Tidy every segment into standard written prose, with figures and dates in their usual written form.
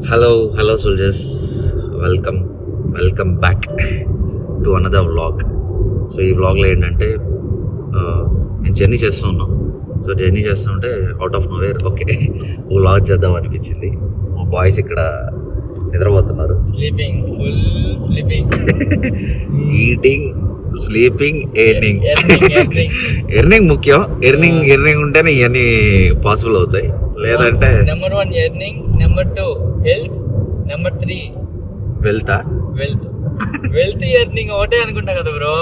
Hello soldiers, welcome back to another vlog. So ఈ వ్లాగ్లో ఏంటంటే నేను జర్నీ చేస్తూ ఉన్నాం. సో జర్నీ చేస్తుంటే out of nowhere okay vlog చేద్దాం అనిపించింది. మా బాయ్స్ ఇక్కడ నిద్రపోతున్నారు, ఈటింగ్, స్లీపింగ్, ఎర్నింగ్ ముఖ్యం. ఎర్నింగ్ ఉంటేనే ఇవన్నీ పాసిబుల్ అవుతాయి, లేదంటే number 1 earning, number 2 health, number 3 wealth earning ఒకటే అనుకుంటా కదా బ్రో.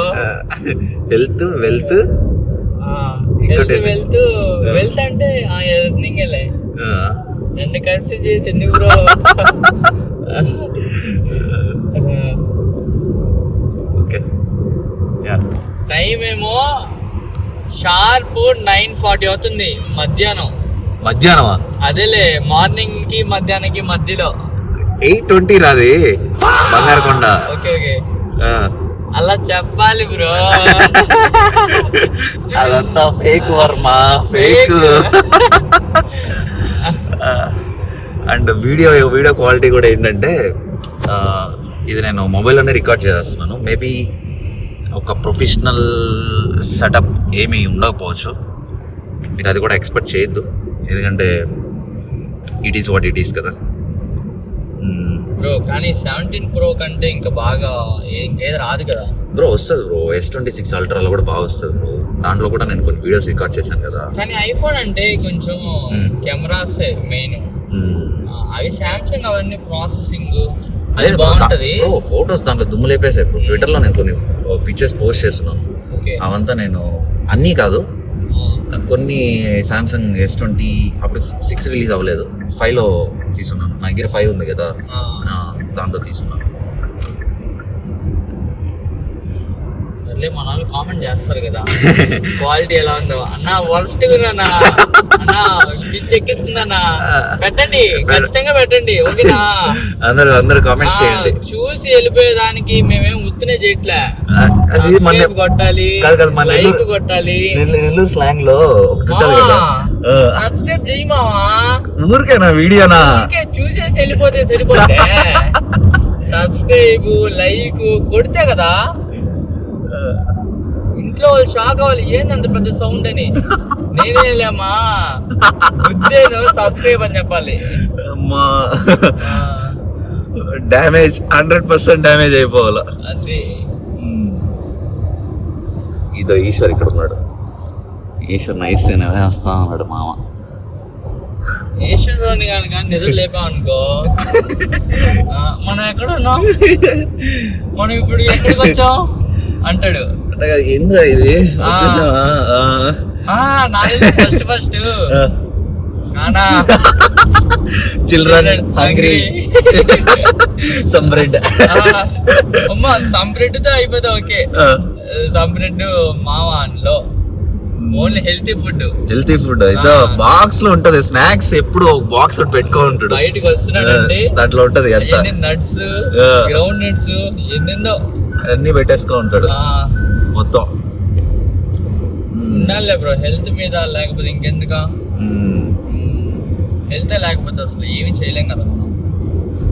వెల్త్ వెల్త్ అంటే ఎర్నింగ్ నన్ను కన్ఫ్యూజ్ చేసి ఎందుకు బ్రో. టైం ఏమో షార్ప్ 9:40 అవుతుంది మధ్యాహ్నమా? అదేలే, మార్నింగ్ కి మధ్యాహ్నానికి మధ్యలో 8:20 రాది బంగారకొండ. ఓకే అలా చెప్పాలి బ్రో. అదంతా fake Varma, fake. And video quality కూడా ఏంటంటే ఇది నేను మొబైల్లోనే రికార్డ్ చేస్తున్నాను. మేబీ ఒక ప్రొఫెషనల్ సెటప్ ఏమీ ఉండకపోవచ్చు, మీరు అది కూడా ఎక్స్పెక్ట్ చేయొద్దు, ఎందుకంటే it is what it is కదా బ్రో. కానీ 17 Pro కంటే ఇంకా బాగా ఏది రాదు కదా బ్రో. వస్తుంది బ్రో, S26 Ultraలో కూడా బాగా వస్తుంది బ్రో. దాంట్లో కూడా నేను కొన్ని వీడియోస్ రికార్డ్ చేశాను కదా. కానీ ఐఫోన్ అంటే కొంచెం కెమెరాస్ మెయిన్, అవి సామ్సంగ్ అవన్నీ ప్రాసెసింగ్ అదే బాగుంటది. ఫొటోస్ దాంట్లో దుమ్ము లేపేసాయి బ్రో. ట్విట్టర్లో నేను కొన్ని పిక్చర్స్ పోస్ట్ చేస్తున్నాను. అవంతా నేను అన్నీ కాదు, కొన్ని సామ్సంగ్ S20 అప్పుడు 6 రిలీజ్ అవ్వలేదు, 5లో తీసుకున్నాను. నా దగ్గర 5 ఉంది కదా, దాంతో తీసుకున్నాను. మన వాళ్ళు కామెంట్ చేస్తారు కదా క్వాలిటీ ఎలా ఉందో అన్న, వర్స్ట్ అన్న, పిచ్చెక్కిస్తుందన్న. పెట్టండి, ఖచ్చితంగా పెట్టండి, ఓకేనా? అందరూ కామెంట్స్ చేయండి. చూసి వెళ్ళిపోయేదానికి మేమేం ఉత్తునే చేయట్లే. కొట్టాలి, లైక్ కొట్టాలి. నెల్లూరు స్లాంగ్ లో సబ్స్క్రైబ్ చేయమావా, ఊరికేనా వీడియోనా? చూసేసి వెళ్ళిపోతే సరిపోతే. సబ్స్క్రైబ్, లైక్ కొడితే కదా ఇంట్లో వాళ్ళు షాక్ అవ్వాలి, ఏందంత పెద్ద సౌండ్ అని. నేనే లేమా బుద్ధేను, సబ్స్క్రైబ్ అని చెప్పాలి. డ్యామేజ్ 100% డ్యామేజ్ అయిపోవాలి. అది ఇదో ఈశ్వర్ ఇక్కడ ఉన్నాడు. ఈశ్వర్ నైస్ వేస్తా ఉన్నాడు మామ. ఈశ్వరుని కానీ నిధులు లేపామనుకో, మనం ఎక్కడ ఉన్నాం, మనం ఇప్పుడు ఎక్కడికి వచ్చాం అంటాడు. ఏంద్రా ఇది? First children hungry, some bread. అమ్మా సమ్ బ్రెడ్ తో అయిపోతా. ఓకే, సమ్ బ్రెడ్ మావాన్లో ఓన్లీ హెల్తీ ఫుడ్ అయితే బాక్స్ లో ఉంటది. స్నాక్స్ ఎప్పుడు ఒక బాక్స్ పెట్టుకో ఉంటాడు. బయటకు వస్తున్నాడంటే దాంట్లో ఉంటది నట్స్, గ్రౌండ్ నట్స్, ఏందో అన్ని పెట్టేసుకో ఉంటాడు మొత్తం. ఉండాలి బ్రో హెల్త్ మీద, లేకపోతే ఇంకెందుక. హెల్త్ లేకపోతే అసలు ఏమి చేయలేం కదా మనం.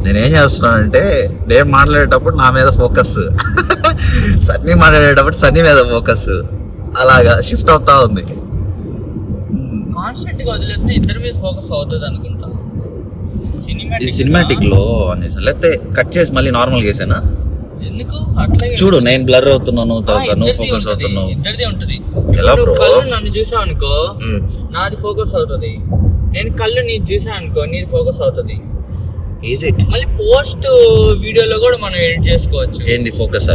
నేనేం చేస్తున్నానంటే, నేను మాట్లాడేటప్పుడు నా మీద ఫోకస్, సన్నీ మాట్లాడేటప్పుడు సన్నీ మీద ఫోకస్, అలాగా షిఫ్ట్ అవుతా ఉంది. కాన్స్టెంట్ గా వదిలేసిన ఇద్దరి మీద ఫోకస్ అవుతుంది అనుకుంటా. సినిమాటిక్ లో లేకపోతే కట్ చేసి మళ్ళీ నార్మల్ చేసానా? ఎందుకు అట్లా చూడు, నేను బ్లర్ అవుతున్నాను, తర్వాత నువ్వు ఫోకస్ అవుతున్నావు. ఇద్దరిది ఉంటది. ఎలా బ్రో? కళ్ళు నన్ను చూసావు అనుకో, నాది ఫోకస్ అవుతుంది. నేను కళ్ళు నీది చూసా అనుకో, నీది ఫోకస్ అవుతుంది. మళ్ళీ పోస్ట్ వీడియోలో కూడా మనం ఎడిట్ చేసుకోవచ్చు. ఏంది ఫోకస్?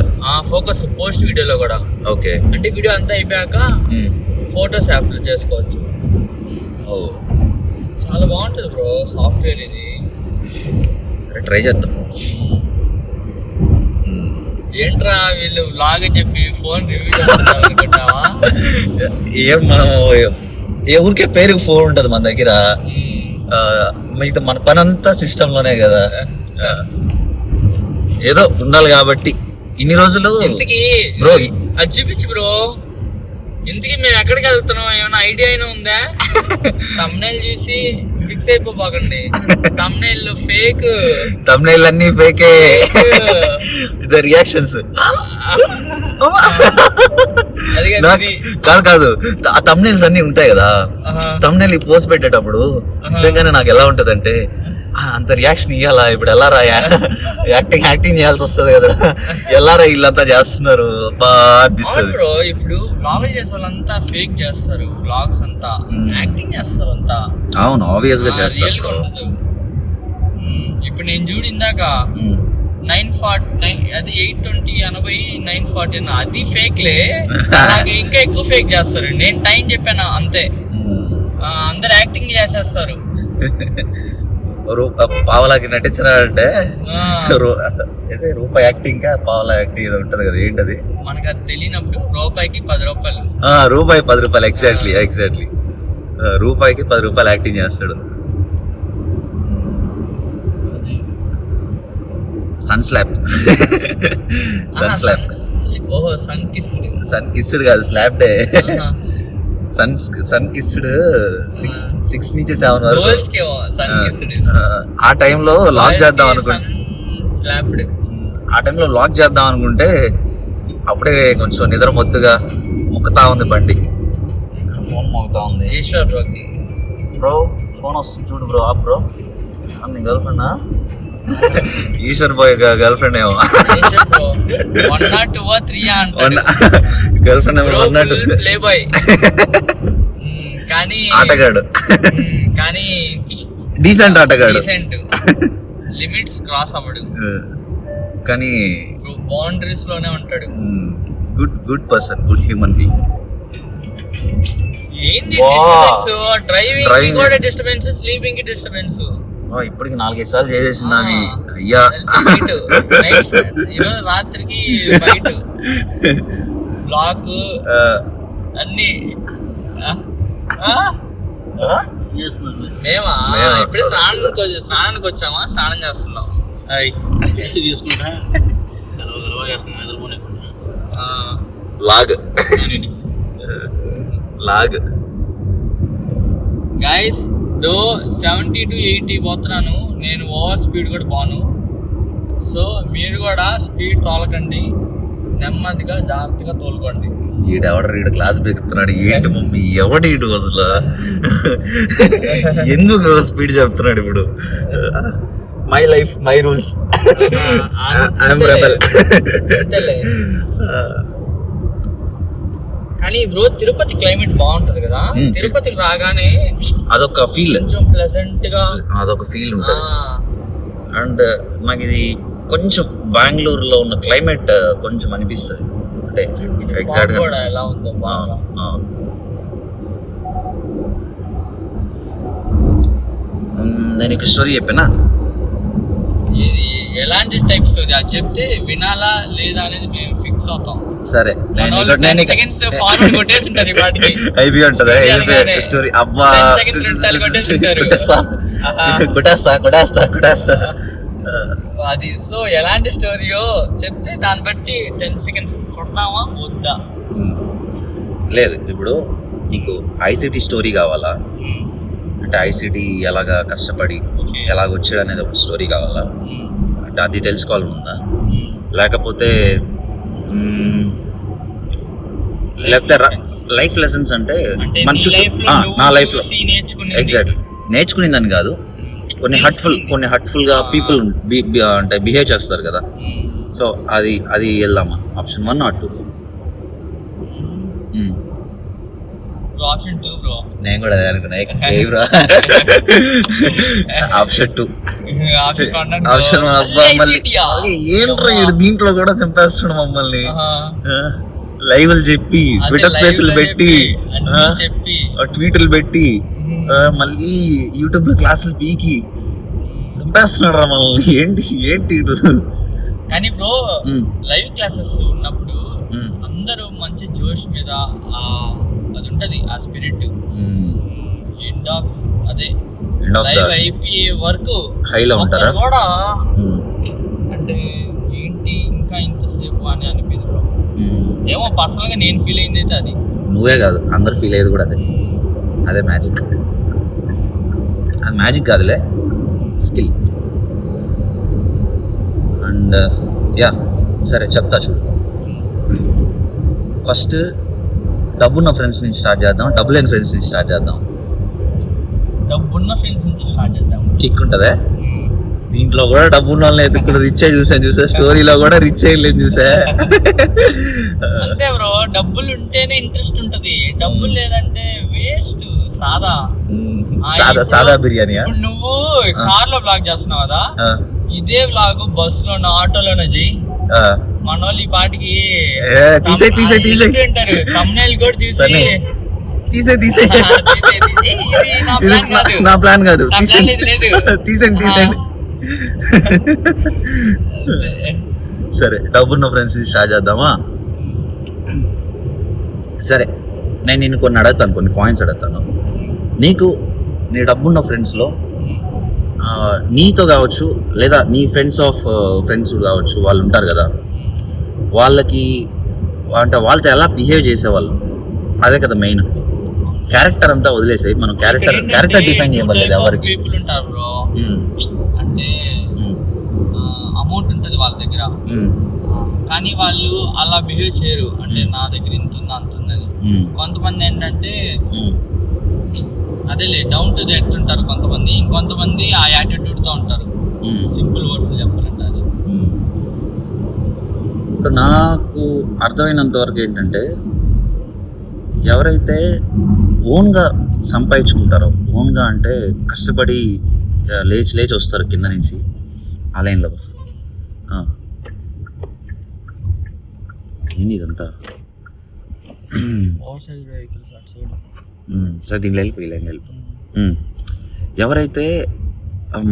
ఫోకస్ పోస్ట్ వీడియోలో కూడా. ఓకే, అంటే వీడియో అంతా అయిపోయాక ఫోటోస్ యాప్లో చేసుకోవచ్చు. చాలా బాగుంటుంది బ్రో సాఫ్ట్వేర్ ఇది. సరే ట్రై చేద్దాం. ఏంట్రా వీళ్ళు వ్లాగ్ అని చెప్పి ఫోన్ రివ్యూ చేస్తున్నారు అనుకుంటావా? ఏం మనం ఏ ఊరికే పేరుకి ఫోన్ ఉంటుంది మన దగ్గర, మిగతా మన పని అంతా సిస్టమ్ లోనే కదా. ఏదో ఉండాలి కాబట్టి ఇన్ని రోజులు. ఇంతకీ బ్రో అది చూపించు బ్రో, ఇంతకీ మేము ఎక్కడికి వెళ్తున్నాం ఏమైనా ఐడియా అయినా ఉందా? తమ్నైల్ చూసి ఫిక్స్ అయిపోకండి. తమ్నైల్ ఫేక్, తమ్నైల్ అన్ని ఫేకే. ద రియాక్షన్స్ కాదు ఆ తమ్నైల్స్ అన్ని ఉంటాయి కదా. తమ్నైల్ పోస్ట్ పెట్టేటప్పుడు నిజంగానే నాకు ఎలా ఉంటదంటే అంత రియాక్షన్ ఇవ్వాలా ఇప్పుడు, ఎలా రా యాక్టింగ్ చేయాల్సి వస్తుంది కదా, ఎలా రా వీళ్ళంతా చేస్తున్నారు బా అనిపిస్తుంది. ఇప్పుడు వ్లాగ్ చేసే వాళ్ళంతా ఫేక్ చేస్తారు, వ్లాగ్స్ అంతా యాక్టింగ్ చేస్తారు అంతా. అవును, ఆబ్వియస్ గా చేస్తారు. ఇప్పుడు నేను చూడిందాక 940 అది 820 80 940 అన్న అది ఫేక్లే. అలాగే ఇంకా ఎక్కువ ఫేక్ చేస్తారు. నేను టైం చెప్పాను అంతే, అందరు యాక్టింగ్ చేసేస్తారు. పావలాకి నటించినాడంటే రూపాయి యాక్టింగ్ పావలా యాక్టింగ్ ఏదో ఉంటది కదా, ఏంటది మనకు అది తెలియనప్పుడు. రూపాయికి 10 రూపాయలు, రూపాయి 10 రూపాయలు. ఎగ్జాక్ట్లీ రూపాయికి 10 రూపాయలు యాక్టింగ్ చేస్తాడు. సన్ స్లాబ్ ఓహో సన్ కిస్డ్ కాదు, స్లాబ్ డే. సన్ కిస్డ్ 6 నుంచి 7 వరకు. ఆ టైంలో లాక్ చేద్దాం అనుకుంటే, అప్పుడే కొంచెం నిద్ర మొత్తుగా ముక్కుతా ఉంది బండి. ఫోన్ మోగుతా ఉంది. బ్రో ఫోన్ వస్తుంది చూడు బ్రో. బ్రో నీ గర్ల్ ఫ్రెండా? ఈశ్వర్ బాయ్ గర్ల్ ఫ్రెండ్ ఏమో. గర్ల్ ఫ్రెండ్ ఏమో 102 ప్లే బాయ్. కానీ ఆటగాడు, కానీ డీసెంట్ ఆటగాడు. లిమిట్స్ క్రాస్ అవ్వడు, కానీ బౌండరీస్ లోనే ఉంటాడు. Good person, good human being. ఏంది డిస్టర్బెన్స్? డ్రైవింగ్ కూడా డిస్టర్బెన్స్, స్లీపింగ్ కి డిస్టర్బెన్స్. ఇప్పటికి 4-5 సార్లు చేసేసింది అవి. అయ్యా ఈరోజు రాత్రికి బయట బ్లాక్ అన్ని. మేమా ఇప్పుడే స్నానానికి వచ్చామా, స్నానం చేస్తున్నాం. తీసుకుంటా లాగ్ గైస్. 70 to 80 పోతున్నాను నేను, ఓవర్ స్పీడ్ కూడా పోను. సో మీరు కూడా స్పీడ్ తోలకండి, నెమ్మదిగా జాగ్రత్తగా తోలుకోండి. ఈడు క్లాస్ పెడుతున్నాడు. ఏంటి మమ్మీ ఎవడు ఇటు అసలు ఎందుకు స్పీడ్ చెప్తున్నాడు ఇప్పుడు? My life my rules, I'm rebel. కానీ బ్రో తిరుపతి క్లైమేట్ బాగుంటది కదా. తిరుపతికి రాగానే అదొక ఫీల్, కొంచెం ప్లెజెంట్ గా అదొక ఫీల్ ఉంటుంది. అండ్ నాకు ఇది కొంచెం బెంగళూరులో ఉన్న క్లైమేట్ కొంచెం అనిపిస్తుంది. అంటే ఎగ్జాక్ట్ గా ఎలా ఉందో బాగా. నేను ఒక స్టోరీ చెప్పానా? ఇది ఎలాంటి టైప్ స్టోరీ అది చెప్తే వినాలా లేదా అనేది మేము ఫిక్స్ అవుతాం. సరే సెకండ్స్ ఫార్వర్డ్ కొట్టేసింటారు ఈ పాటికి. అయిపోయి ఉంటదా స్టోరీ? అబ్బా కొట్టేస్తా అది. సో ఎలాంటి స్టోరీయో చెప్తే దాన్ని బట్టి 10 seconds కొడతామా వద్దా? లేదు, ఇప్పుడు నీకు ఐసిటీ స్టోరీ కావాలా అంటే ఐసిటీ ఎలాగా కష్టపడి ఎలాగ వచ్చాడు అనేది ఒక స్టోరీ కావాలా అంటే అది తెలుసుకోవాలని ఉందా? లేకపోతే లేకపోతే లైఫ్ లెసన్స్ అంటే మన నా లైఫ్లో ఎగ్జాక్ట్లీ నేర్చుకునేదని కాదు, కొన్ని హర్ట్ఫుల్ గా పీపుల్ అంటే బిహేవ్ చేస్తారు కదా. సో అది వెళ్దామా? Option 1 or 2? Option 2 bro. నేను కూడా అదే అనుకున్నా. ఆప్షన్ 2. ఆప్షన్ ఏంట్రా దీంట్లో కూడా చంపేస్తున్నాడు మమ్మల్ని. లైవ్లు చెప్పి ట్విట్టర్ స్పేస్లు పెట్టి ట్వీట్లు పెట్టి మళ్ళీ యూట్యూబ్ లో క్లాసులు పీకి చంపేస్తున్నాడు రా మనల్ని. ఏంటి కానీ బ్రో లైవ్ క్లాసెస్ ఉన్నప్పుడు అందరూ మంచి జోష్ మీద అది ఉంటది, ఆ స్పిరిట్. ఎండ్ ఆఫ్ అదే లైవ్ అయిపోయే వరకు హైలో ఉంటారా కూడా అంటే ఏంటి ఇంకా ఇంతసేపు అని అనిపించదు బ్రో. ఏమో పర్సనల్ గా నేను ఫీల్ అయింది అయితే అది. నువ్వే కాదు అందరు ఫీల్ అయ్యేది కూడా అదే మ్యాజిక్. అది మ్యాజిక్ కాదులే, స్కిల్. అండ్ యా సరే చెప్తా చూడు. ఫస్ట్ డబ్బున్న ఫ్రెండ్స్ నుంచి స్టార్ట్ చేద్దాం, డబ్బు లేని ఫ్రెండ్స్ నుంచి స్టార్ట్ చేద్దాం. డబ్బున్న ఫ్రెండ్స్ నుంచి స్టార్ట్ చేద్దాం. కిక్ ఉంటుందే దీంట్లో కూడా. డబ్బు ఉన్న వాళ్ళని ఎదుర్కొన్న రిచ్ చూసా స్టోరీలో కూడా రిచ్ అయ్యలేదు చూసా. అంతే బ్రో, డబ్బులు ఉంటేనే ఇంట్రెస్ట్ ఉంటది, డబ్బులు లేదంటే వేస్ట్. సాదా బిర్యానీ. ఇప్పుడు నువ్వు కార్ లో బ్లాగ్ చేస్తున్నావు కదా, ఇదే బ్లాగ్ బస్ లోనో ఆటోలోనో చెయ్యి, మన వాళ్ళు ఈ పాటికి ఉంటారు. thumbnail కూడా చూసి నా ప్లాన్ కాదు, తీసేయండి. సరే డబ్బున్న ఫ్రెండ్స్ స్టార్ట్ చేద్దామా? సరే నేను నిన్ను కొన్ని అడుగుతాను, కొన్ని పాయింట్స్ అడుగుతాను. నీకు నీ డబ్బున్న ఫ్రెండ్స్లో నీతో కావచ్చు లేదా నీ ఫ్రెండ్స్ కావచ్చు, వాళ్ళు ఉంటారు కదా, వాళ్ళకి అంటే వాళ్ళతో ఎలా బిహేవ్ చేసేవాళ్ళు, అదే కదా మెయిన్. క్యారెక్టర్ అంతా వదిలేసాయి, మనం క్యారెక్టర్ డిఫైన్ చేయబడలేదు ఎవరికి. ఉంటారు బ్రో, అంటే అమౌంట్ ఉంటుంది వాళ్ళ దగ్గర, కానీ వాళ్ళు అలా బిహేవ్ చేయరు. అంటే నా దగ్గర ఇంత ఉంది అంత ఉంది. కొంతమంది ఏంటంటే అదేలే డౌన్ టు ఎర్త్ ఉంటారు కొంతమంది, ఇంకొంతమంది ఆ యాటిట్యూడ్ తో ఉంటారు. సింపుల్ వర్డ్స్ చెప్పాలంటే అది. ఇప్పుడు నాకు అర్థమైనంత వరకు ఏంటంటే, ఎవరైతే ఓన్గా సంపాదించుకుంటారో, ఓన్గా అంటే కష్టపడి లేచి వస్తారు కింద నుంచి ఆ లైన్లో. ఏంది ఇదంతా? సరే దీంట్లో వెళ్ళిపోయి ఎవరైతే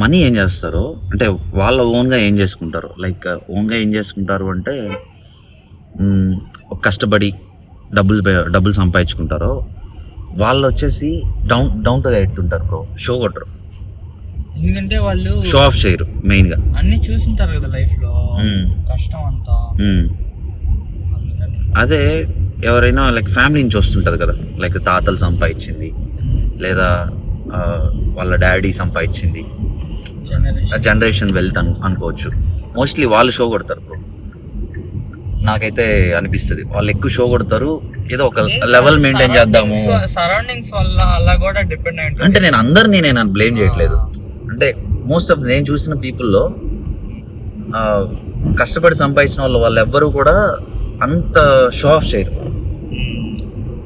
మనీ ఏం చేస్తారో, అంటే వాళ్ళ ఓన్గా ఏం చేసుకుంటారో, లైక్ ఓన్గా ఏం చేసుకుంటారు అంటే కష్టపడి డబ్బులు సంపాదించుకుంటారో, వాళ్ళు వచ్చేసి డౌన్ టు ఎర్త్ ఉంటారు బ్రో. షో కొట్టరు, ఎందుకంటే వాళ్ళు షో ఆఫ్ చేయరు మెయిన్గా. అన్ని చూసింటారు కదా లైఫ్ లో, కష్టం అంతా. అదే ఎవరైనా లైక్ ఫ్యామిలీ నుంచి వస్తుంటుంది కదా, లైక్ తాతలు సంపాదించింది లేదా వాళ్ళ డాడీ సంపాదించింది, జనరేషన్ వెల్త్ అనుకోవచ్చు. మోస్ట్లీ వాళ్ళు షో కొడతారు బ్రో. నాకైతే అనిపిస్తుంది వాళ్ళు ఎక్కువ షో కొడతారు, ఏదో ఒక లెవెల్ మెయింటైన్ చేద్దాము. సరౌండింగ్స్ వల్ల అలా కూడా డిపెండ్ అయి ఉంటుంది. అంటే నేను అందరినీ నేను బ్లేమ్ చేయట్లేదు, అంటే మోస్ట్ ఆఫ్ నేను చూసిన పీపుల్లో కష్టపడి సంపాదించిన వాళ్ళు ఎవ్వరూ కూడా అంత షో ఆఫ్ చేయరు.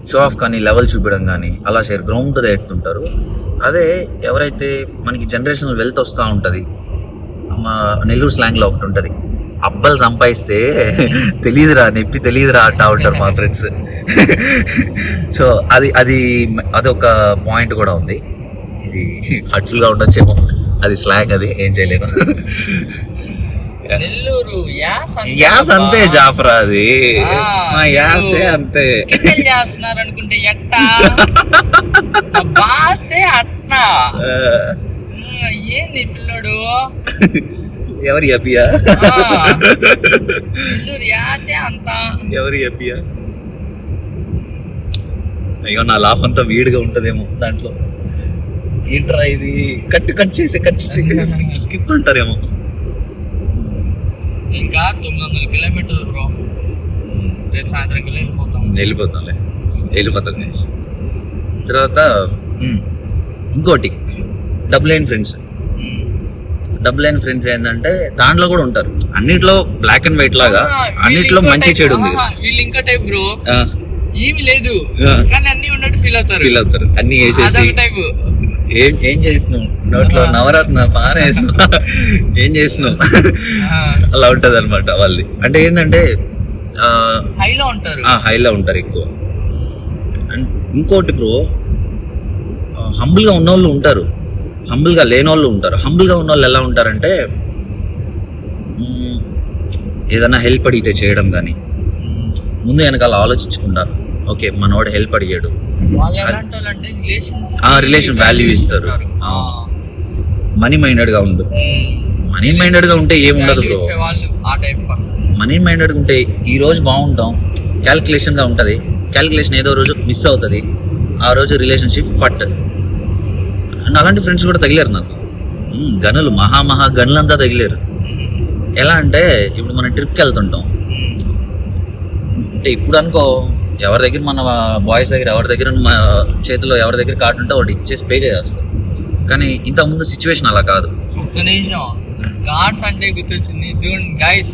షో ఆఫ్ కానీ లెవెల్ చూపించడం కానీ అలా చేయరు, గ్రౌండ్ టు ఎర్త్ ఉంటారు. అదే ఎవరైతే మనకి జనరేషనల్ వెల్త్ వస్తూ ఉంటుంది, మా నెల్లూరు స్లాంగ్లో ఒకటి ఉంటుంది, అబ్బాయిలు సంపాదిస్తే తెలియదురా నొప్పి తెలియదురా అంటా ఉంటారు మా ఫ్రెండ్స్. సో అదొక పాయింట్ కూడా ఉంది. ఇది హర్ట్ఫుల్గా ఉండొచ్చేమో, అది స్లాంగ్, అది ఏం చేయలేను. నెల్లూరు యాస్ అంతే జాఫరా, అది మా యాసే అంతే. చేస్తున్నారు అనుకుంటే ఎట్టా బాసే అట్నా ఏంది పిల్లడు ఎవరి అబ్బియా, నెల్లూరు యాసే అంతా ఎవరి అబ్బియా. అయ్యో నా లాఫ్ అంతా వీడిగా ఉంటదేమో దాంట్లో. ఏంట్రా ఇది, కట్ చేసి స్కిప్ అంటారేమో. ఇంకా 900 కిలోమీటర్లు బ్రో, రేపు సాయంత్రం వెళ్ళిపోతాం. తర్వాత ఇంకోటి డబుల్ లైన్ ఫ్రెండ్స్ ఏంటంటే దాంట్లో కూడా ఉంటారు. అన్నిట్లో బ్లాక్ అండ్ వైట్ లాగా, అన్నిట్లో మంచి చెడు ఉంది. వీళ్ళు ఇంకా టైప్ బ్రో, ఏమి లేదు కానీ అన్ని ఉన్నట్టు ఫీల్ అవుతారు. అన్ని వేసేసి టైప్ ఏం చేసినావు నోట్లో నవరత్న పాన వేసినావు, ఏం చేసినావు అలా ఉంటది అనమాట వాళ్ళది. అంటే ఏంటంటే హైలో ఉంటారు ఎక్కువ. అండ్ ఇంకోటి బ్రో, హంబుల్గా ఉన్నోళ్ళు ఉంటారు, హంబుల్గా లేని వాళ్ళు ఉంటారు. హంబుల్గా ఉన్న వాళ్ళు ఎలా ఉంటారంటే ఏదైనా హెల్ప్ అడిగితే చేయడం కానీ, ముందు వెనకాల ఆలోచించకుండా ఓకే మనోడు హెల్ప్ అడిగాడు, రిలేషన్ వాల్యూ ఇస్తారు. మనీ మైండెడ్గా ఉండదు. మనీ మైండెడ్గా ఉంటే ఏముండదు బ్రో. మనీ మైండెడ్గా ఉంటే ఈ రోజు బాగుంటాం, క్యాల్కులేషన్గా ఉంటుంది, క్యాలిక్యులేషన్ ఏదో రోజు మిస్ అవుతుంది, ఆ రోజు రిలేషన్షిప్ ఫట్. అండ్ అలాంటి ఫ్రెండ్స్ కూడా తగిలారు నాకు. గనులు మహా గనులంతా తగిలారు. ఎలా అంటే ఇప్పుడు మనం ట్రిప్కి వెళ్తుంటాం అంటే ఇప్పుడు అనుకో ఎవరి దగ్గర మన బాయ్స్ దగ్గర ఎవరి దగ్గర మన చేతిలో ఎవరి దగ్గర కార్డు ఉంటే వాడు ఇచ్చేసి పే చేస్తాం. కానీ ఇంతకుముందు సిచ్యువేషన్ అలా కాదు. ఒక్క నిమిషం, కార్డ్స్ అంటే గుర్తొచ్చింది. గైస్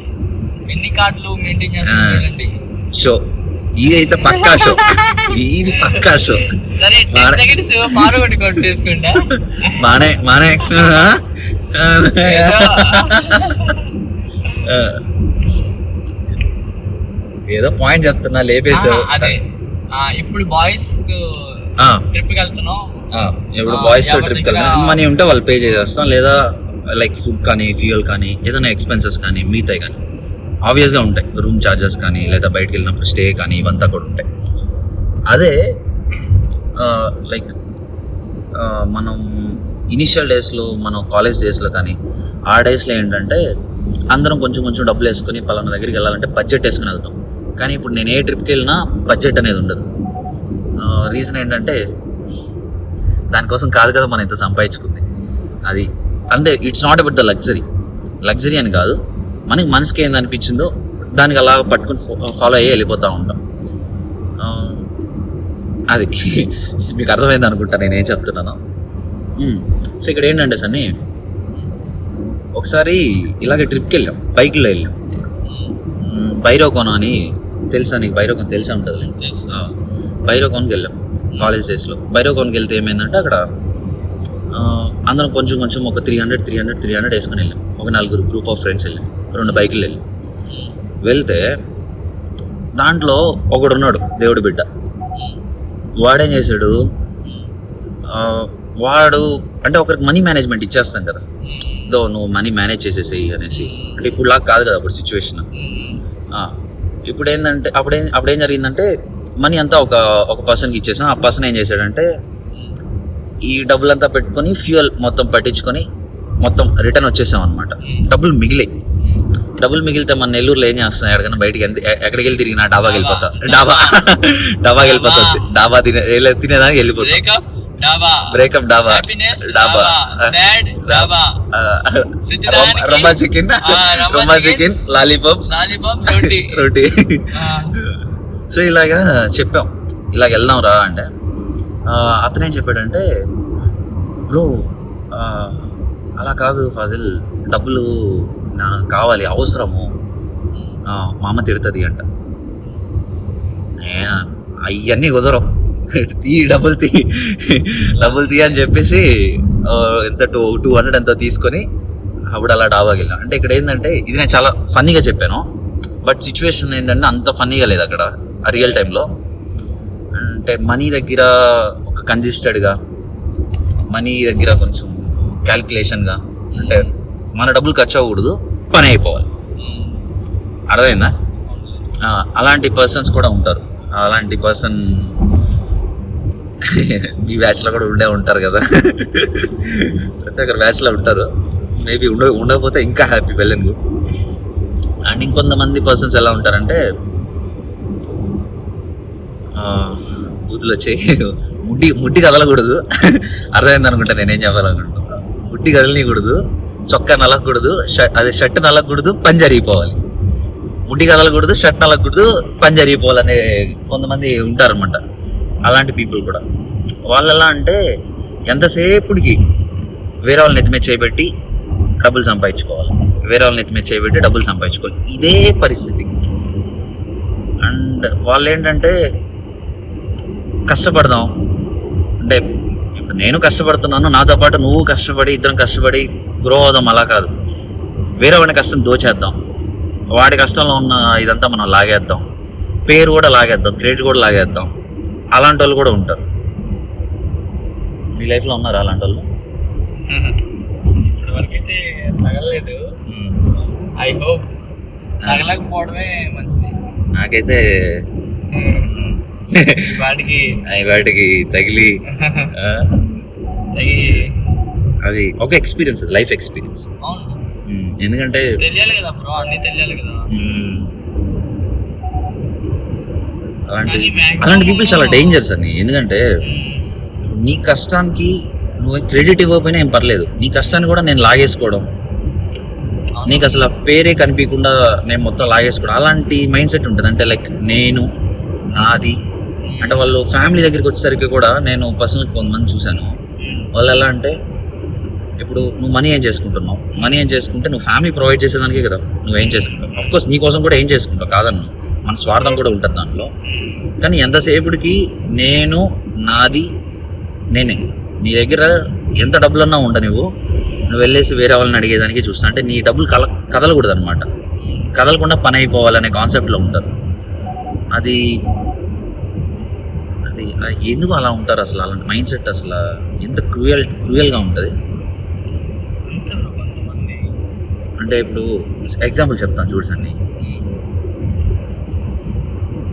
ఎన్ని కార్డులు మెయింటైన్ చేస్తారండి? షో ఇది అయితే పక్కా షో, ఇది పక్కా షో. సరే 10 seconds ఫార్వర్డ్ కొట్టేసుకుంటా. మానే ఏదో పాయింట్ చెప్తున్నా లేపేసావు. అదే ఇప్పుడు బాయ్స్ ట్రిప్కి వెళ్తున్నాం, ఇప్పుడు బాయ్స్ తో ట్రిప్కి వెళ్తాం, మనీ ఉంటే వాళ్ళు పే చేసేస్తాం, లేదా లైక్ ఫుడ్ కానీ ఫ్యూయల్ కానీ ఏదైనా ఎక్స్పెన్సెస్ కానీ మిగతాయి కానీ ఆబ్వియస్గా ఉంటాయి. రూమ్ ఛార్జెస్ కానీ లేదా బయటకు వెళ్ళినప్పుడు స్టే కానీ ఇవంతా కూడా ఉంటాయి. అదే లైక్ మనం ఇనిషియల్ డేస్లో మనం కాలేజ్ డేస్లో కానీ ఆ డేస్లో ఏంటంటే అందరం కొంచెం డబ్బులు వేసుకొని పలానా దగ్గరికి వెళ్ళాలంటే బడ్జెట్ వేసుకుని వెళ్తాం. కానీ ఇప్పుడు నేను ఏ ట్రిప్కి వెళ్ళినా బడ్జెట్ అనేది ఉండదు. రీజన్ ఏంటంటే దానికోసం కాదు కదా మనం ఇంత సంపాదించుకుంది. అది అంటే it's not about the luxury అని కాదు, మనకి మనసుకి ఏంది అనిపించిందో దానికి అలా పట్టుకుని ఫాలో అయ్యి వెళ్ళిపోతూ ఉంటాం. అది మీకు అర్థమైంది అనుకుంటా నేనేం చెప్తున్నాను. సో ఇక్కడ ఏంటంటే సన్ని ఒకసారి ఇలాగే ట్రిప్కి వెళ్ళాం, బైక్లో వెళ్ళాం. భైరవకోన అని తెలుసా నీకు? భైరవకోన తెలిసే ఉంటుంది. భైరవకోనకి వెళ్ళాం కాలేజ్ డేస్లో. భైరవకోనకి వెళ్తే ఏమైందంటే అక్కడ అందరం కొంచెం ఒక 300 వేసుకొని వెళ్ళాం. ఒక 4 గ్రూప్ ఆఫ్ ఫ్రెండ్స్ వెళ్ళాం, 2 బైకులు వెళ్ళాం. వెళ్తే దాంట్లో ఒకడు ఉన్నాడు దేవుడి బిడ్డ. వాడేం చేశాడు, వాడు అంటే ఒకరికి మనీ మేనేజ్మెంట్ ఇచ్చేస్తాం కదా, దో నువ్వు మనీ మేనేజ్ చేసేసేయి అనేసి. అంటే ఇప్పుడు లాగా కాదు కదా అప్పుడు సిచ్యువేషన్. ఇప్పుడు ఏంటంటే అప్పుడేం జరిగిందంటే మనీ అంతా ఒక పర్సన్కి ఇచ్చేసాం. ఆ పర్సన్ ఏం చేశాడంటే ఈ డబ్బులంతా పెట్టుకొని ఫ్యూయల్ మొత్తం పట్టించుకొని మొత్తం రిటర్న్ వచ్చేసాం అనమాట. డబ్బులు మిగిలితే మన నెల్లూరులో ఏం చేస్తాం, ఎక్కడికైనా బయటికి ఎక్కడికి వెళ్ళి తిరిగినా డాబాకి వెళ్ళిపోతా. డాబా తినేదానికి వెళ్ళిపోతా. బ్రేకప్ డాబా రొమా చికెన్ లాలీపాప్ రోటీ. సో ఇలాగా చెప్పాం, ఇలాగ వెళ్దాం రా అంటే అతనేం చెప్పాడంటే, బ్రో అలా కాదు ఫాజిల్, డబ్బులు కావాలి, అవసరము, మా అమ్మ తిడుతుంది అంట. అవన్నీ కుదరవు, డబ్బులు తీ అని చెప్పేసి ఎంత 200 ఎంతో తీసుకొని అప్పుడు అలా డాబాకి వెళ్ళాం. అంటే ఇక్కడ ఏంటంటే ఇది నేను చాలా ఫన్నీగా చెప్పాను, బట్ సిచ్యువేషన్ ఏంటంటే అంత ఫన్నీగా లేదు అక్కడ ఆ రియల్ టైంలో. అంటే మనీ దగ్గర ఒక కంజెస్టెడ్గా, మనీ దగ్గర కొంచెం క్యాల్కులేషన్గా, అంటే మన డబ్బులు ఖర్చు అవ్వకూడదు, పని అయిపోవాలి. అర్థమైందా? అలాంటి పర్సన్స్ కూడా ఉంటారు. అలాంటి పర్సన్ మీ బ్యాచ్లో కూడా ఉంటారు కదా, ప్రతి ఒక్కరు బ్యాచ్లో ఉంటారు. మేబీ ఉండకపోతే ఇంకా హ్యాపీ, వెళ్ళను. అండ్ ఇంకొంతమంది పర్సన్స్ ఎలా ఉంటారంటే బూతులు వచ్చాయి, ముడ్డి కదలకూడదు. అర్థమైంది అనుకుంటా నేనేం చెప్పాలనుకుంటున్నా. ముడ్డి కదలనీయకూడదు, చొక్కా నలగకూడదు, అదే షర్ట్ నలగకూడదు, పని జరిగిపోవాలి. ముడ్డి కదలకూడదు, షర్ట్ నలగకూడదు, పని జరిగిపోవాలనే కొంతమంది ఉంటారనమాట. అలాంటి పీపుల్ కూడా వాళ్ళు ఎలా అంటే ఎంతసేపుడికి వేరే వాళ్ళని ఎత్తిమే చేయబెట్టి డబ్బులు సంపాదించుకోవాలి, ఇదే పరిస్థితి. అండ్ వాళ్ళు ఏంటంటే కష్టపడదాం అంటే, ఇప్పుడు నేను కష్టపడుతున్నాను, నాతో పాటు నువ్వు కష్టపడి ఇద్దరం కష్టపడి గ్రో అవుదాం. అలా కాదు, వేరే వాడిని కష్టం దోచేద్దాం, వాడి కష్టంలో ఉన్న ఇదంతా మనం లాగేద్దాం, పేరు కూడా లాగేద్దాం, క్రెడిట్ కూడా లాగేద్దాం. అలాంటి వాళ్ళు కూడా ఉంటారు. మీ లైఫ్లో ఉన్నారా అలాంటి వాళ్ళు? ఇప్పటివరకైతే తగలలేదు. ఐ హోప్ తగలకపోవడమే మంచిది. నాకైతే వాటికి తగిలి అది ఒక ఎక్స్పీరియన్స్, లైఫ్ ఎక్స్పీరియన్స్. ఎందుకంటే తెలియాలి కదా బ్రో, అన్నీ తెలియాలి కదా. అలాంటి పీపుల్ చాలా డేంజర్స్ అని. ఎందుకంటే నీ కష్టానికి నువ్వు క్రెడిట్ ఇవ్వకపోయినా ఏం పర్లేదు, నీ కష్టాన్ని కూడా నేను లాగేసుకోవడం, నీకు అసలు పేరే కనిపించకుండా నేను మొత్తం లాగేసుకోవడం, అలాంటి మైండ్ సెట్ ఉంటుంది. అంటే లైక్ నేను నాది అంటే వాళ్ళు ఫ్యామిలీ దగ్గరికి వచ్చేసరికి కూడా నేను పర్సనల్ కొంతమంది చూశాను. వాళ్ళు ఎలా అంటే ఇప్పుడు నువ్వు మనీ ఏం చేసుకుంటున్నావు, మనీ ఏం చేసుకుంటే నువ్వు ఫ్యామిలీ ప్రొవైడ్ చేసేదానికే కదా నువ్వేం చేసుకుంటావు. అఫ్కోర్స్ నీ కోసం కూడా ఏం చేసుకుంటావు కాదన్ను, మన స్వార్థం కూడా ఉంటుంది దాంట్లో. కానీ ఎంతసేపటికి నేను నాది నేనే, నీ దగ్గర ఎంత డబ్బులన్నా ఉండ నువ్వు వెళ్ళేసి వేరే వాళ్ళని అడిగేదానికి చూస్తా. అంటే నీ డబ్బులు కదలకూడదు అనమాట, కదలకుండా పని అయిపోవాలనే కాన్సెప్ట్లో ఉంటారు. అది ఎందుకు అలా ఉంటారు అసలు? అలాంటి మైండ్ సెట్ అసలు ఎంత క్రూయల్గా ఉంటుంది. అంటే ఇప్పుడు ఎగ్జాంపుల్ చెప్తాను చూడండి.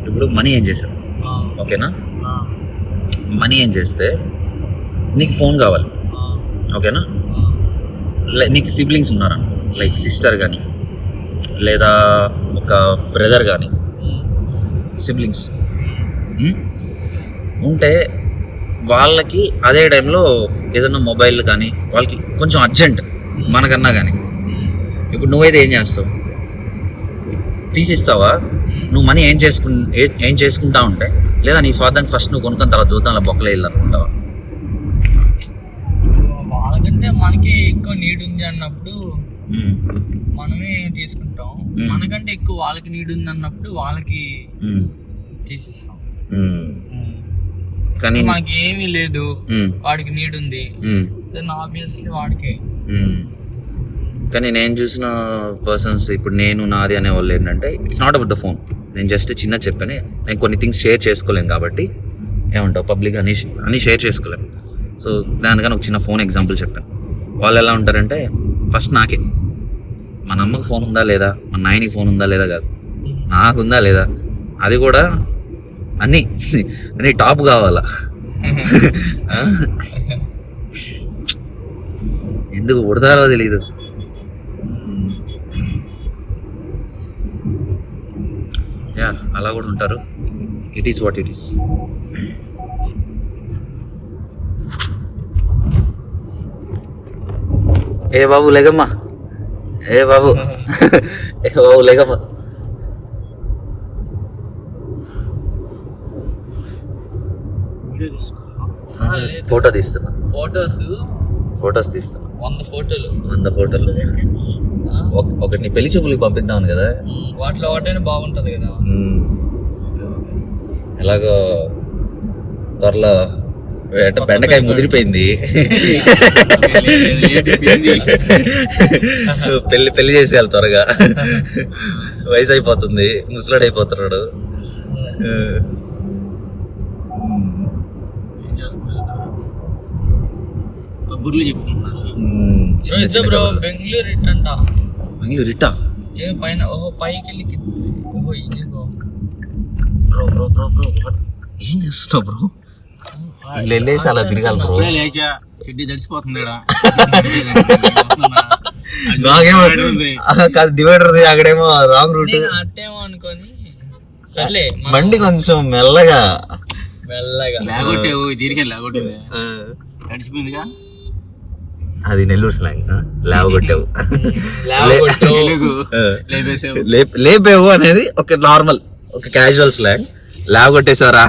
ఇప్పుడు మనీ ఏం చేసావు, ఓకేనా? మనీ ఏం చేస్తే నీకు ఫోన్ కావాలి, ఓకేనా? నీకు సిబ్లింగ్స్ ఉన్నారనుకో, లైక్ సిస్టర్ కానీ లేదా ఒక బ్రదర్ కానీ సిబ్లింగ్స్ ఉంటే వాళ్ళకి అదే టైంలో ఏదైనా మొబైల్ కానీ వాళ్ళకి కొంచెం అర్జెంట్ మనకన్నా కానీ, ఇప్పుడు నువ్వైతే ఏం చేస్తావు? తీసిస్తావా? నువ్వు మనీ ఏం చేసుకుంటా ఉంటే, లేదా నీ స్వార్థానికి ఫస్ట్ నువ్వు కొనుక్కొని తర్వాత చూద్దాం అలా బొక్కలే వెళ్ళాలనుకుంటావా? వాళ్ళకంటే మనకి ఎక్కువ నీడ్ ఉంది అన్నప్పుడు మనమే తీసుకుంటాం, మనకంటే ఎక్కువ వాళ్ళకి నీడ్ ఉంది అన్నప్పుడు వాళ్ళకి తీసిస్తాం. కానీ మనకి ఏమీ లేదు, వాడికి నీడ్ ఉంది, దెన్ ఆబ్వియస్లీ వాడికి. కానీ నేను చూసిన పర్సన్స్ ఇప్పుడు నేను నాది అనే వాళ్ళు ఏంటంటే it's not about the phone. నేను జస్ట్ చిన్న చెప్పాను, నేను కొన్ని థింగ్స్ షేర్ చేసుకోలేను కాబట్టి ఏమంటావు పబ్లిక్ అని షేర్ చేసుకోలేము. సో దానికని ఒక చిన్న ఫోన్ ఎగ్జాంపుల్ చెప్పాను. వాళ్ళు ఎలా ఉంటారంటే ఫస్ట్ నాకే, మన అమ్మకి ఫోన్ ఉందా లేదా, మన నాయనకి ఫోన్ ఉందా లేదా కాదు, నాకుందా లేదా, అది కూడా అన్నీ టాప్ కావాలా. ఎందుకు ఉడతారో తెలీదు. యా అలా కూడా ఉంటారు. It is what it is. ఏ బాబు లేగమ్మా, ఏ బాబు లేగమ్మా. ఫోటో తీస్తున్నా, ఫొటోస్ తీస్తున్నా. 100 ఫోటోలు ఒకటి పెళ్లి చూపులకి పంపిద్దామని కదా. వాటిలో ఒకటైనా బాగుంటది కదా. ఎలాగో త్వరలో బెండకాయ ముదిరిపోయింది, పెళ్లి చేసేయాలి త్వరగా, వయసు అయిపోతుంది, ముసలాడు అయిపోతున్నాడు. కబుర్లు చెప్పుకుంటున్నారు. బెంగళూరు రిట్టా పైన పైకి వెళ్ళి ఏం చేస్తున్నావు బ్రో? వెళ్ళేసి అలా తిరగాలి బ్రో. లేచా చెడ్డి తడిసిపోతుంది. నాకేమో కాదు డివైడర్ అక్కడేమో రాంగ్ రూట్ అట్టేమో అనుకోని సర్లే బండి కొంచెం మెల్లగా లేగొట్టేవు, దీనికి లేగొట్టింది తడిసిపోయిందిగా. అది నెల్లూరు స్లాంగ్. లేవగొట్టావు, లేపేవు అనేది ఒక నార్మల్ ఒక క్యాజువల్ స్లాంగ్. లేవగొట్టేసావరా,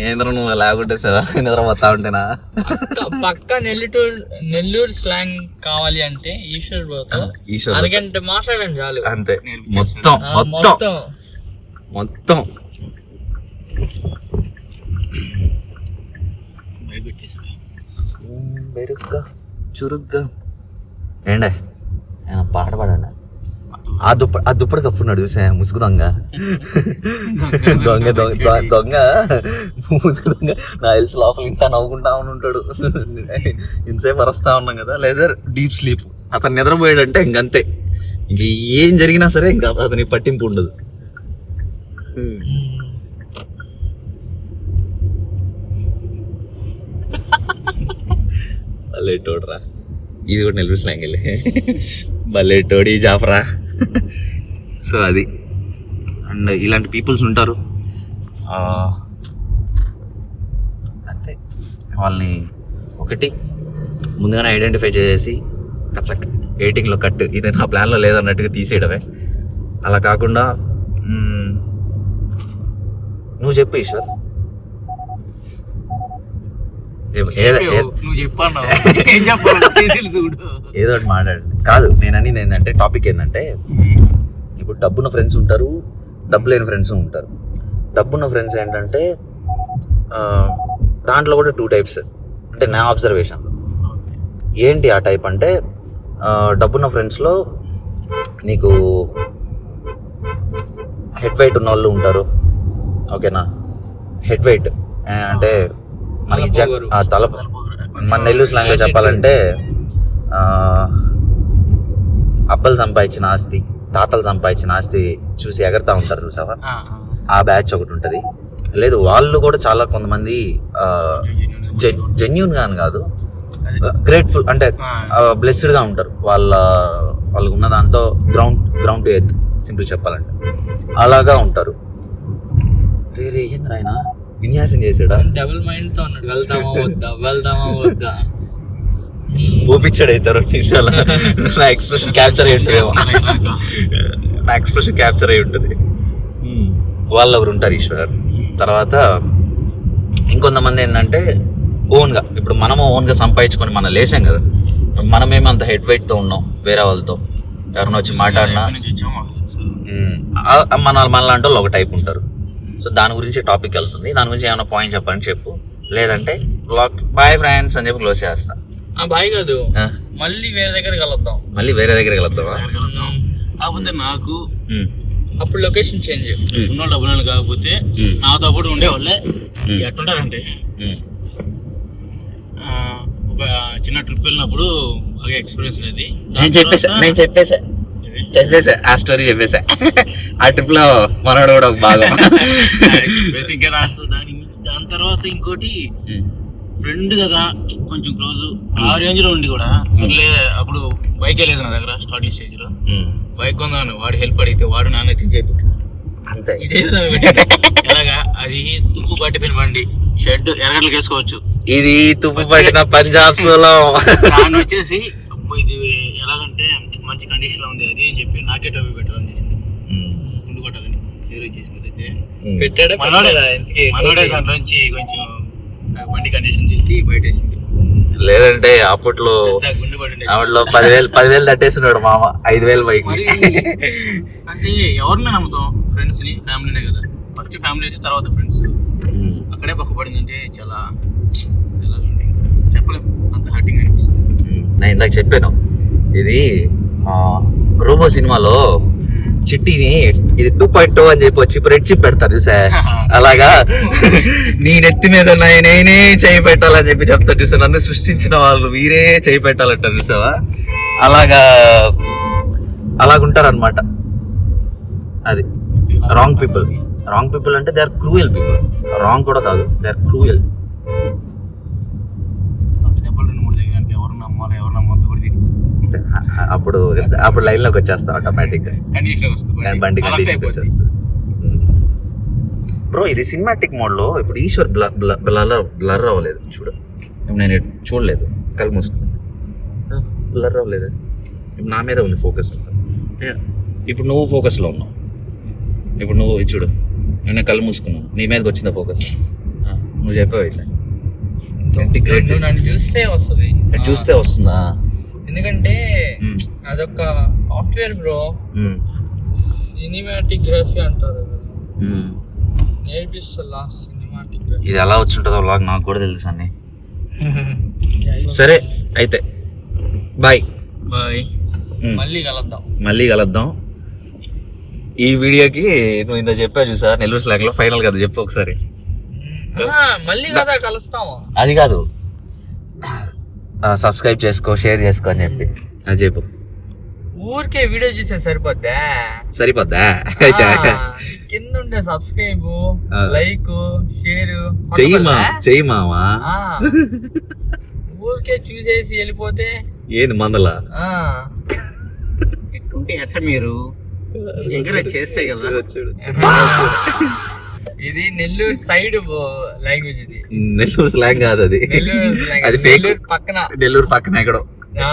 ఏంద్ర నువ్వు లేవగొట్టేసావా నిద్ర పోతా ఉంటేనా? పక్క నెల్లూరు స్లాంగ్ కావాలి అంటే ఈశ్వర్ అరగంట మాట్లాడండి చాలు, అంతే. మొత్తం మెరుగ్గా చురుగ్గా ఏండే ఆయన పాట పాడండి. ఆ దుప్పటి కప్పున్నాడు చూసా, ముసుగు దొంగ ముసుగు దొంగ. నా తెలిసి లోపల ఇంకా నవ్వుకుంటా ఉంటాడు. ఇంతసేపు వరస్తా ఉన్నాం కదా, లేదా డీప్ స్లీప్. అతను నిద్రపోయాడంటే ఇంకంతే, ఇంక ఏం జరిగినా సరే ఇంకా అతని పట్టింపు ఉండదు. బల్లేటోడ్రా, ఇది కూడా నెల్లూరు స్లాంగ్ వెళ్ళి బల్లేటోడి జాఫరా. సో అది. అండ్ ఇలాంటి పీపుల్స్ ఉంటారు. అంతే, వాళ్ళని ఒకటి ముందుగానే ఐడెంటిఫై చేసి కచ్చక్ ఎడిటింగ్లో కట్, ఇది నా ప్లాన్లో లేదన్నట్టుగా తీసేయడమే. అలా కాకుండా నువ్వు చెప్పు ఈశ్వర్, నువ్వు చెప్పాను ఏం చెప్పాలి చూడు. ఏదో ఒకటి మాట్లాడండి. కాదు, నేను అనేది ఏంటంటే, టాపిక్ ఏంటంటే, ఇప్పుడు డబ్బున్న ఫ్రెండ్స్ ఉంటారు, డబ్బు లేని ఫ్రెండ్స్ ఉంటారు. డబ్బున్న ఫ్రెండ్స్ ఏంటంటే దాంట్లో కూడా 2 టైప్స్ అంటే నా అబ్జర్వేషన్. ఏంటి ఆ టైప్ అంటే, డబ్బున్న ఫ్రెండ్స్లో నీకు హెడ్ వెయిట్ ఉన్న వాళ్ళు ఉంటారు, ఓకేనా. హెడ్ వెయిట్ అంటే మనకి తల, మన నెల్లూరు స్లాంగ్లో చెప్పాలంటే అబ్బలు సంపాదించిన ఆస్తి, తాతలు సంపాదించిన ఆస్తి చూసి ఎగరతా ఉంటారు చూసావా, ఆ బ్యాచ్ ఒకటి ఉంటుంది. లేదు, వాళ్ళు కూడా చాలా కొంతమంది జెన్యూన్ గా కాదు, గ్రేట్ఫుల్ అంటే బ్లెస్డ్గా ఉంటారు. వాళ్ళకు ఉన్న దాంతో గ్రౌండ్ టు ఎర్త్, సింపుల్ చెప్పాలంటే అలాగా ఉంటారు. రే ఏంద్ర ఆయన విన్యాసం చేసాడా, డబుల్ మైండ్ తో ఉన్నాడు, వెళ్దామా వద్దా ఊపిచ్చాడు అయితే 2 నిమిషాలు. నా ఎక్స్ప్రెషన్ క్యాప్చర్ అయి ఉంటుంది, నా ఎక్స్ప్రెషన్ క్యాప్చర్ అయి ఉంటుంది. వాళ్ళు ఒకరు ఉంటారు ఈశ్వర్. తర్వాత ఇంకొంతమంది ఏంటంటే ఓన్గా, ఇప్పుడు మనము ఓన్గా సంపాదించుకొని మనం లేసాం కదా, మనమేమో అంత హెడ్ వెయిట్తో ఉన్నాం, వేరే వాళ్ళతో ఎవరైనా వచ్చి మాట్లాడినా మనలాంటి వాళ్ళు ఒక టైప్ ఉంటారు. సో దాని గురించి టాపిక్ వెళ్తుంది, దాని గురించి ఏమైనా పాయింట్ చెప్పండి చెప్పు, లేదంటే బాయ్ ఫ్రెండ్స్ అని చెప్పి క్లోజ్ చేస్తా. బాయ్ కాదు, మళ్ళీ వేరే దగ్గర కలుద్దాం. మళ్ళీ వేరే దగ్గర వెళ్తావా? కాకపోతే నాకు అప్పుడు లొకేషన్ చేంజ్, ఉన్న డబ్బులు కాకపోతే నాతో పాటు ఉండేవాళ్ళే ఎట్టుంటారంటే, ఒక చిన్న ట్రిప్ వెళ్ళినప్పుడు బాగా ఎక్స్పీరియన్స్ అనేది. నేను చెప్పేసా ఆ స్టోరీ చెప్పేసా. ఆ ట్రిప్ లో మనోడు కూడా ఒక భాగం. బేసిక్గా నాకు దాని తర్వాత ఇంకోటి ఫ్రెండ్ కదా, కొంచెం క్లోజ్, ఆ రేంజ్ లో ఉండి కూడా సర్లే. అప్పుడు బైక్ లేదు నా దగ్గర స్టార్టింగ్ స్టేజ్ లో, బైక్ కొందాను, వాడు హెల్ప్ అడిగితే వాడు నాన్న తెచ్చేపెట్టు అంతే. ఇదే ఎలాగా, అది తుప్పు పట్టిపోయిన బండి, షెడ్ ఎరగట్లకి వేసుకోవచ్చు. ఇది తుప్పు పట్టిన పంజాబ్ సోలం. దాన్ని వచ్చేసి ఇది ఎలాగంటే మంచి కండిషన్ లో ఉంది అది అని చెప్పి నాకే టోపీ పెట్టాలని చేసింది, ముందు కొట్టాలని హీరో చేసింది. అయితే పెట్టాడు మనోడే దాంట్లోంచి కొంచెం బండి కండిషన్ తీసి బయటేసింది. లేదంటే అప్పట్లో 10,000 తట్టేస్తున్నాడు మామ, 5,000 బైక్. అంటే ఎవరిని నమ్ముతాం, ఫ్రెండ్స్ ని, ఫ్యామిలీనే కదా. ఫస్ట్ ఫ్యామిలీ అయితే తర్వాత ఫ్రెండ్స్. అక్కడే పక్కపడిందంటే చాలా ఎలాగంటే ఇంకా చెప్పలేం, అంత హర్టింగ్ అనిపిస్తుంది. నేను ఇందాక చెప్పాను, ఇది రోబో సినిమాలో చిట్టిని ఇది 2.0 అని చెప్పి వచ్చి రెడ్ చిప్ పెడతారు చూసా, అలాగా నీ నెత్తి మీద నేనే చేయి పెట్టాలని చెప్పి చెప్తారు చూసా. నన్ను సృష్టించిన వాళ్ళు వీరే చేయి పెట్టాలంటారు చూసావా, అలాగుంటారు అనమాట. అది రాంగ్ పీపుల్ అంటే they are cruel people. Wrong కూడా కాదు, దే ఆర్ క్రూయల్. అప్పుడు లైన్ లోకి వచ్చేస్తా ఆటోమేటిక్ గా, బండి కండిషన్ వచ్చేస్తుంది. బ్రో ఇది సినిమాటిక్ మోడ్ లో ఇప్పుడు ఈశ్వర్ బ్లర్ అవ్వలేదు చూడు, నేను చూడలేదు, కళ్ళు మూసుకున్నాను, బ్లర్ అవ్వలేదు. ఇప్పుడు నా మీద ఉంది ఫోకస్. ఇప్పుడు నువ్వు ఫోకస్ లో ఉన్నావు, ఇప్పుడు నువ్వు చూడు, నేను కళ్ళు మూసుకున్నాను, నీ మీదకి వచ్చిందా ఫోకస్? నువ్వు చెప్పావు అయితే చూస్తే వస్తుందా? ఎందుకంటే అదొక సాఫ్ట్వేర్ బ్రో, సినిమాటిక్ గ్రఫీ అంటారు, నేర్పిస్తా సినిమాటిక్. ఇది ఎలా వచ్చుంటుందో వ్లాగ్ నాకు కూడా తెలుసు అన్ని. సరే అయితే బాయ్. మళ్ళీ కలుద్దాం. ఈ వీడియోకి నువ్వు ఇంత చెప్పావు చూసా నెల్లూరు స్లాంగ్ లో, ఫైనల్ కదా చెప్పు ఒకసారి. మళ్ళీ కదా కలుస్తావా? అది కాదు, సబ్స్క్రైబ్ చేసుకో, షేర్ చేసుకో అని చెప్పి అది చెప్పు. ఊరికే వీడియో చూసే సరిపోద్దా? కింద ఉండే సబ్స్క్రైబ్, లైక్, షేర్ చెయ్యి మావా. ఊరికే చూసేసి వెళ్ళిపోతే ఏంది మందలా ఎట్ట మీరు చేస్తే కదా. ఇది నెల్లూరు సైడ్ లాంగ్వేజ్ ఇది. నెల్లూరు స్లాంగ్ కాదు అది, నెల్లూరు slang. అది ఫేక్. నెల్లూరు పక్కన. నెల్లూరు పక్కన ఎక్కడో. ఆ,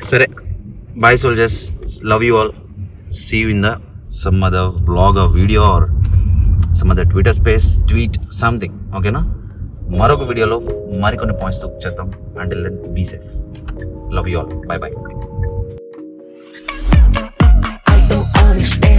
సరే, bye soldiers, love you all. See you in the some other blog or video or some other Twitter space, tweet something. ఓకేనా? మరొక వీడియోలో మరికొన్ని పాయింట్స్ చేద్దాం. Until then be safe. Love you all. Bye bye. I don't understand.